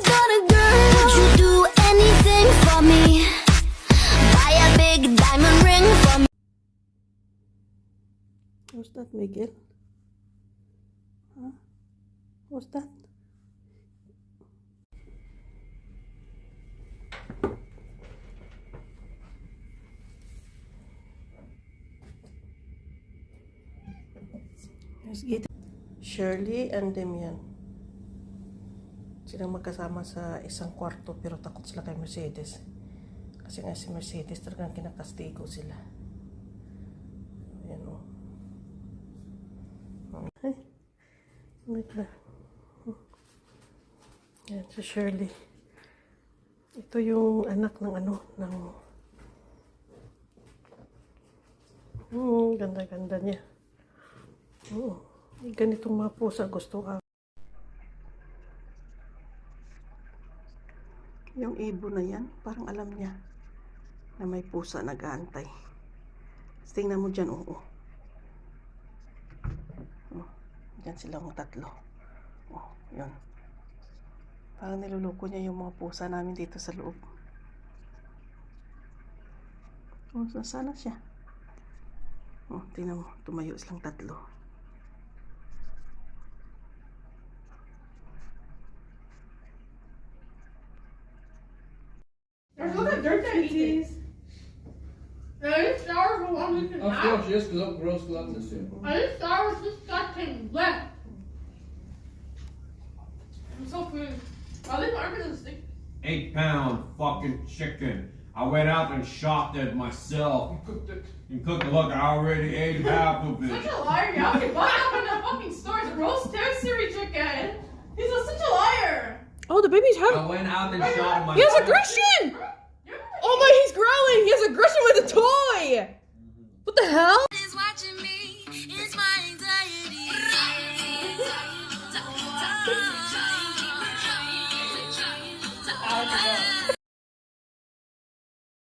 got a girl. Would you do anything for me? Buy a big diamond ring for me. Who's that, Miguel? Huh? Who's that? Shirley and Demian. Silang magkasama sa isang kwarto pero takot sila kay Mercedes. Kasi nga si Mercedes talagang kinakastigo sila. Ayan o. Ay. Wait na. Ayan si Shirley. Ito yung anak ng ganda-ganda niya. Oo. Ganitong mga pusa gusto ka. Yung ibon na yan, parang alam niya na may pusa nag-aantay. Tingnan mo dyan, oo. Dyan silang tatlo. Oh, yun. Parang niluluko niya yung mga pusa namin dito sa loob. Oh, nasana siya. Oh, tingnan mo, tumayo silang tatlo. There's a lot of dirt that eats. I didn't shower for 1 week and a Of half. course, yes, because gross gluttons too. I didn't shower since that came wet. I'm so clean. Why are they marking the stick? 8-pound fucking chicken. I went out and shot it myself. You cooked it. And cooked it. Look, I already ate half of it. Such a liar. You have to buy up in the fucking store. It's a roast teriyaki chicken. He's such a liar. Oh, the baby's I went out and shot it myself. He has aggression! Oh my, he's growling! He has aggression with a toy! What the hell? Is watching me. It's my anxiety.